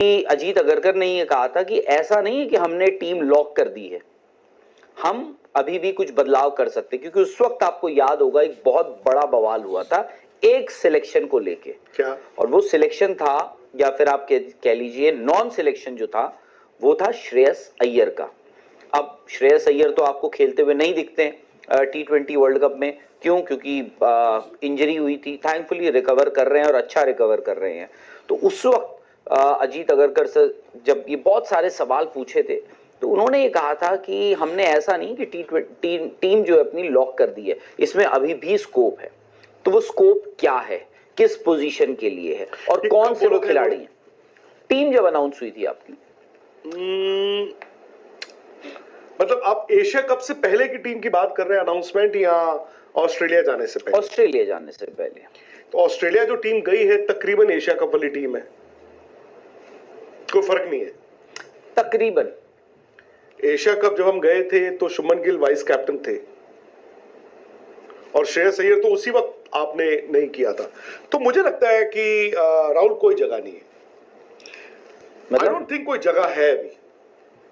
अजीत अगरकर ने ये कहा था कि ऐसा नहीं है कि हमने टीम लॉक कर दी है, हम अभी भी कुछ बदलाव कर सकते, क्योंकि उस वक्त आपको याद होगा एक बहुत बड़ा बवाल हुआ था एक सिलेक्शन को लेके। क्या? और वो सिलेक्शन था, या फिर आप कह लीजिए नॉन सिलेक्शन जो था, वो था श्रेयस अय्यर का। अब श्रेयस अय्यर तो आपको खेलते हुए नहीं दिखते T20 वर्ल्ड कप में। क्यों? क्योंकि इंजरी हुई थी। थैंकफुली रिकवर कर रहे हैं और अच्छा रिकवर कर रहे हैं। तो उस वक्त अजीत अगरकर से जब ये बहुत सारे सवाल पूछे थे, तो उन्होंने ये कहा था कि हमने ऐसा नहीं कि टीम जो है अपनी लॉक कर दी है, इसमें अभी भी स्कोप है। तो वो स्कोप क्या है, किस पोजीशन के लिए है और कौन से वो खिलाड़ी हैं? टीम जब अनाउंस हुई थी आपकी, मतलब आप एशिया कप से पहले की टीम की बात कर रहे हैं, अनाउंसमेंट, या ऑस्ट्रेलिया जाने से पहले? ऑस्ट्रेलिया जाने से पहले। तो ऑस्ट्रेलिया जो टीम गई है तकरीबन एशिया कप वाली टीम है, कोई फर्क नहीं है तकरीबन। एशिया कप जब हम गए थे तो शुभमन गिल वाइस कैप्टन थे और श्रेयस अय्यर तो उसी वक्त आपने नहीं किया था। तो मुझे लगता है कि राहुल कोई जगह नहीं है। आई डोंट थिंक कोई जगह है अभी।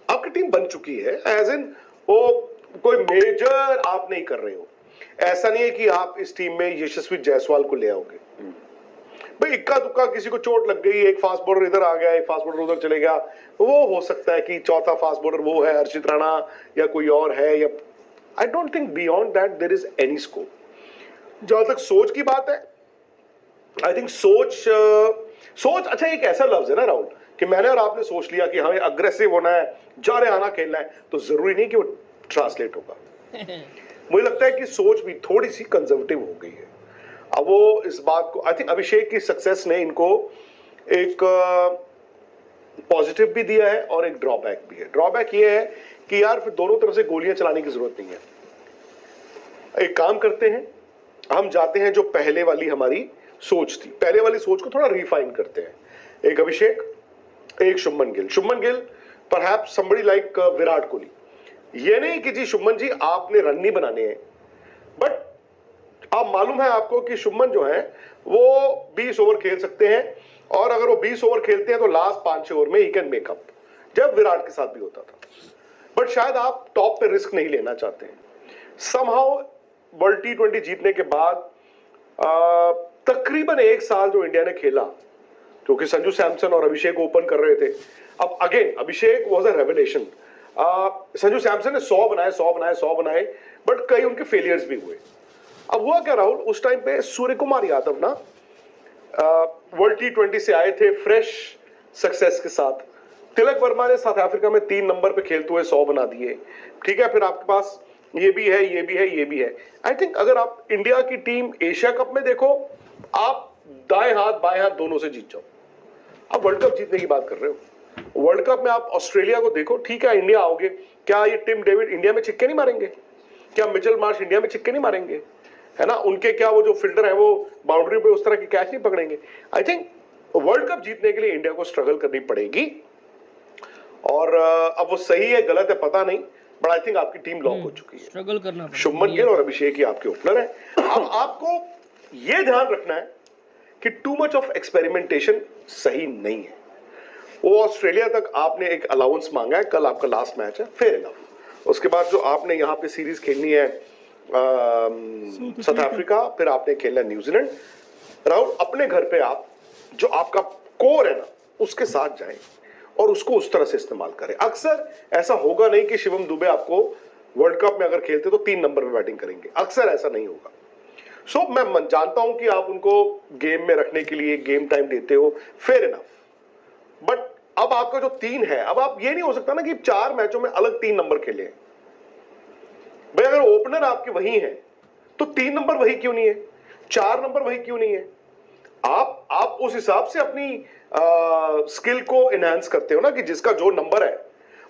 आपकी टीम बन चुकी है, एज इन वो कोई मेजर आप नहीं कर रहे हो। ऐसा नहीं है कि आप इस टीम में यशस्वी जायसवाल को ले आओगे। भाई इक्का दुक्का किसी को चोट लग गई, एक फास्ट बॉलर इधर आ गया, एक फास्ट बॉलर उधर चले गया, वो हो सकता है कि चौथा फास्ट बॉलर वो है हर्षित राणा या कोई और है, या I don't think beyond that there is any scope. जहां तक सोच की बात है, आई थिंक सोच अच्छा एक ऐसा लफ्ज है ना राहुल, कि मैंने और आपने सोच लिया कि हमें अग्रेसिव होना है, जारे आना खेलना है, तो जरूरी नहीं कि वो ट्रांसलेट होगा। मुझे लगता है कि सोच भी थोड़ी सी कंजर्वेटिव हो गई है। अब वो इस बात को, आई थिंक अभिषेक की सक्सेस ने इनको एक पॉजिटिव भी दिया है और एक ड्रॉबैक भी है। ड्रॉबैक ये है कि यार फिर दोनों तरफ से गोलियां चलाने की जरूरत नहीं है। एक काम करते हैं, हम जाते हैं जो पहले वाली हमारी सोच थी, पहले वाली सोच को थोड़ा रिफाइन करते हैं। एक अभिषेक, एक Shubman Gill. Shubman Gill perhaps somebody like Virat Kohli. ये नहीं कि जी शुभमन जी आपने रन नहीं बनाने हैं, बट आप मालूम है आपको कि शुभमन जो है वो 20 ओवर खेल सकते हैं, और अगर वो 20 ओवर खेलते हैं तो लास्ट 5-6 ओवर में ही कैन मेक अप, जब विराट के साथ भी होता था। बट शायद आप टॉप पे रिस्क नहीं लेना चाहते हैं। समहाउ वर्ल्ड T20 जीतने के बाद तकरीबन 1 साल जो इंडिया ने खेला, क्योंकि संजू सैमसन और अभिषेक ओपन कर रहे थे। अब again Abhishek was a revelation. Sanju Samson ने 100 बनाए, बट कई उनके फेलियर्स भी हुए। अब हुआ क्या राहुल, उस टाइम पे सूर्य कुमार यादव ना वर्ल्ड T20 से आए थे फ्रेश सक्सेस के साथ। तिलक वर्मा ने साउथ अफ्रीका में 3 नंबर पे खेलते हुए 100 बना दिए। ठीक है, फिर आपके पास ये भी है, ये भी है, ये भी है। आई थिंक अगर आप इंडिया की टीम एशिया कप में देखो, आप दाएं हाथ बाएं हाथ दोनों से जीत जाओ। आप वर्ल्ड कप जीतने की बात कर रहे हो। वर्ल्ड कप में आप ऑस्ट्रेलिया को देखो, ठीक है इंडिया आओगे, क्या ये टिम डेविड इंडिया में छिक्के नहीं मारेंगे? क्या मिचेल मार्श इंडिया में छिक्के नहीं मारेंगे? है ना, उनके क्या वो जो फील्डर है वो बाउंड्री पे उस तरह की कैच नहीं पकड़ेंगे? आई थिंक वर्ल्ड कप जीतने के लिए इंडिया को स्ट्रगल करनी पड़ेगी। और अब वो सही है गलत है पता नहीं, बट आई थिंक आपकी टीम लॉक हो चुकी है। स्ट्रगल करना, शुभमन गिल और अभिषेक ही आपके ओपनर है। अब आपको ये ध्यान रखना है कि टू मच ऑफ एक्सपेरिमेंटेशन सही नहीं है। वो ऑस्ट्रेलिया तक आपने एक अलाउंस मांगा है, कल आपका लास्ट मैच है, फेयर इनफ। उसके बाद जो आपने यहाँ पे सीरीज खेलनी है साउथ अफ्रीका, फिर आपने खेलना है न्यूजीलैंड। राहुल अपने घर पे आप जो आपका कोर है ना उसके साथ जाएं और उसको उस तरह से इस्तेमाल करें। अक्सर ऐसा होगा नहीं कि शिवम दुबे आपको वर्ल्ड कप में अगर खेलते तो 3 नंबर पे बैटिंग करेंगे, अक्सर ऐसा नहीं होगा। सो मैं जानता हूं कि आप उनको गेम में रखने के लिए गेम टाइम देते हो, फेयर इनफ, बट अब आपका जो 3 है, अब आप ये नहीं हो सकता ना कि 4 मैचों में अलग 3 नंबर खेले। भाई अगर ओपनर आपके वही है तो 3 नंबर वही क्यों नहीं है, 4 नंबर वही क्यों नहीं है? आप उस हिसाब से अपनी स्किल को एनहांस करते हो ना, कि जिसका जो नंबर है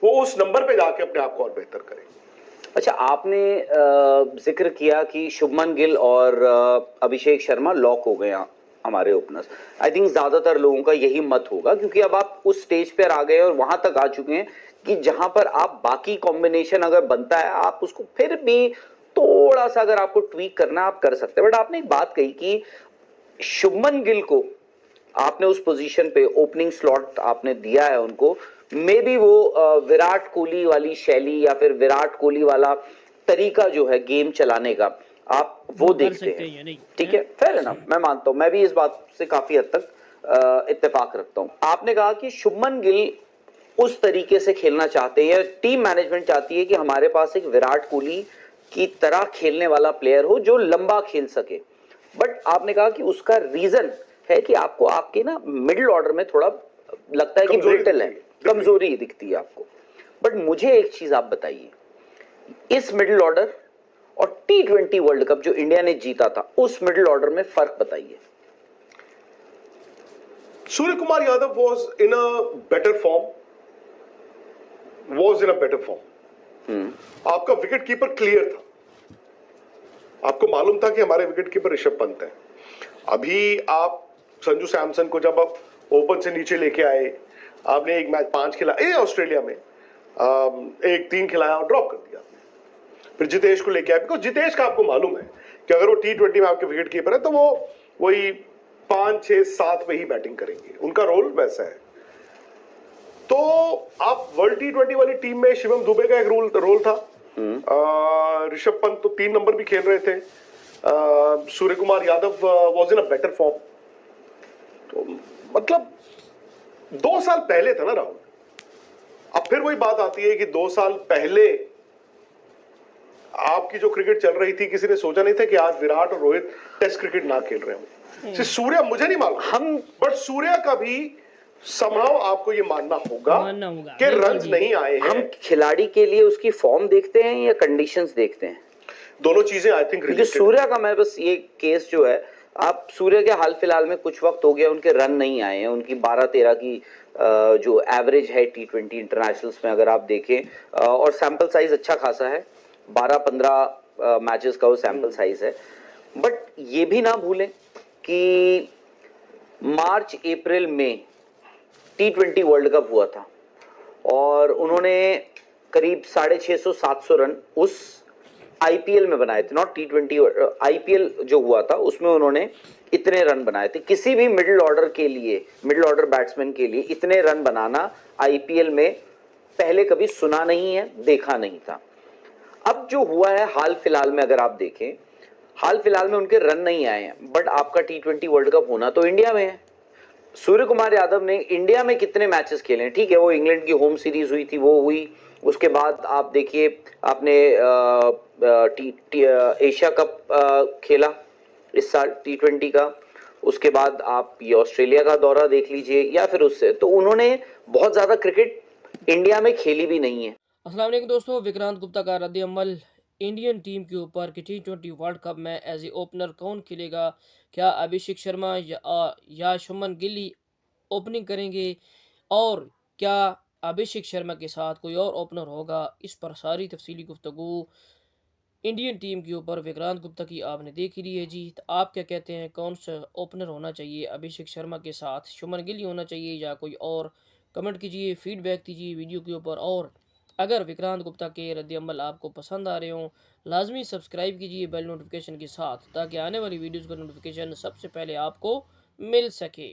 वो उस नंबर पे जाके अपने आप को और बेहतर करे। अच्छा, आपने जिक्र किया कि शुभमन गिल और अभिषेक शर्मा लॉक हो गए हमारे ओपनर्स। आई थिंक ज्यादातर लोगों का यही मत होगा, क्योंकि अब आप उस स्टेज पर आ गए और वहां तक आ चुके हैं कि जहां पर आप बाकी कॉम्बिनेशन अगर बनता है आप उसको फिर भी थोड़ा सा अगर आपको ट्वीक करना आप कर सकते हैं। बट आपने एक बात कही कि शुभमन गिल को आपने उस पोजीशन पे ओपनिंग स्लॉट आपने दिया है उनको, मे बी वो विराट कोहली वाली शैली या फिर विराट कोहली वाला तरीका जो है गेम चलाने का आप वो देखते हैं। ठीक है, फेयर इनफ, मैं मानता हूं, मैं भी इस बात से काफी हद तक इत्तेफाक रखता हूं। आपने कहा कि शुभमन गिल उस तरीके से खेलना चाहते हैं, टीम मैनेजमेंट चाहती है कि हमारे पास एक विराट कोहली की तरह खेलने वाला प्लेयर हो जो लंबा खेल सके। बट आपने कहा कि उसका रीजन है कि आपको आपके ना मिडिल ऑर्डर में थोड़ा लगता है कि ब्रिटल है, कमजोरी दिखती है आपको। बट मुझे एक चीज आप बताइए, इस मिडिल ऑर्डर और T20 वर्ल्ड कप जो इंडिया ने जीता था उस मिडिल ऑर्डर में फर्क बताइए। Surya Kumar Yadav was in a better form. आपका विकेट कीपर क्लियर था, आपको मालूम था कि हमारे विकेट कीपर ऋषभ पंत है। अभी आप संजू सैमसन को जब आप ओपन से नीचे लेके आए, आपने एक मैच 5 खिलाए ऑस्ट्रेलिया में, एक 3 खिलाया और ड्रॉप कर दिया। फिर जितेश को लेके आए, बिकॉज जितेश का आपको मालूम है कि अगर वो T20 में आपके विकेट कीपर है तो वो वही 5, 6, 7 पे ही बैटिंग करेंगे, उनका रोल वैसा है। तो आप वर्ल्ड T20 वाली टीम में शिवम दुबे का एक रोल था, ऋषभ पंत तो 3 नंबर भी खेल रहे थे, Surya Kumar Yadav was in a better form. तो मतलब 2 साल पहले था ना राहुल। अब फिर वही बात आती है कि 2 साल पहले आपकी जो क्रिकेट चल रही थी, किसी ने सोचा नहीं था कि आज विराट और रोहित टेस्ट क्रिकेट ना खेल रहे हो। सूर्या मुझे नहीं मालूम, बट सूर्या का भी समहाउ आपको ये मानना होगा कि रन्स नहीं आए हैं। हम खिलाड़ी के लिए उसकी फॉर्म देखते हैं या कंडीशंस देखते हैं? दोनों चीजें आई थिंक रिलेटेड। सूर्या का मैं बस ये केस जो है, आप सूर्य के हाल फिलहाल में कुछ वक्त हो गया उनके रन नहीं आए हैं, उनकी 12-13 की जो एवरेज है T20 इंटरनेशनल्स में अगर आप देखें, और सैंपल साइज अच्छा खासा है, 12-15 मैचेस का वो सैंपल साइज है। बट ये भी ना भूलें कि मार्च अप्रैल में T20 वर्ल्ड कप हुआ था और उन्होंने करीब 650-700 रन उस आईपीएल में बनाए थे, नॉट T20, आईपीएल जो हुआ था उसमें उन्होंने इतने रन बनाए थे। किसी भी मिडिल ऑर्डर के लिए, मिडिल ऑर्डर बैट्समैन के लिए इतने रन बनाना आईपीएल में पहले कभी सुना नहीं है, देखा नहीं था। अब जो हुआ है हाल फिलहाल में, अगर आप देखें हाल फिलहाल में उनके रन नहीं आए हैं, बट आपका T20 वर्ल्ड कप होना तो इंडिया में है। सूर्य कुमार यादव ने इंडिया में कितने मैचेस खेले हैं? ठीक है, वो इंग्लैंड की होम सीरीज हुई थी, वो हुई, उसके बाद आप देखिए आपने एशिया कप खेला इस साल T20 का, उसके बाद आप ये ऑस्ट्रेलिया का दौरा देख लीजिए या फिर उससे, तो उन्होंने बहुत ज़्यादा क्रिकेट इंडिया में खेली भी नहीं है। अस्सलाम वालेकुम दोस्तों, विक्रांत गुप्ता का रद्द अमल इंडियन टीम के ऊपर कि T20 वर्ल्ड कप में एज ए ओपनर कौन खेलेगा, क्या अभिषेक शर्मा या शुभमन गिल ओपनिंग करेंगे, और क्या अभिषेक शर्मा के साथ कोई और ओपनर होगा, इस पर सारी तफसीली गुफ्तगू इंडियन टीम के ऊपर विक्रांत गुप्ता की आपने देख ही ली है जी। तो आप क्या कहते हैं, कौन सा ओपनर होना चाहिए, अभिषेक शर्मा के साथ शुभमन गिल होना चाहिए या कोई और? कमेंट कीजिए, फीडबैक दीजिए वीडियो के ऊपर, और अगर विक्रांत गुप्ता के रद्द-ए-अमल आपको पसंद आ रहे हों लाजमी सब्सक्राइब कीजिए बेल नोटिफिकेशन के साथ, ताकि आने वाली वीडियोज़ का नोटिफिकेशन सबसे पहले आपको मिल सके।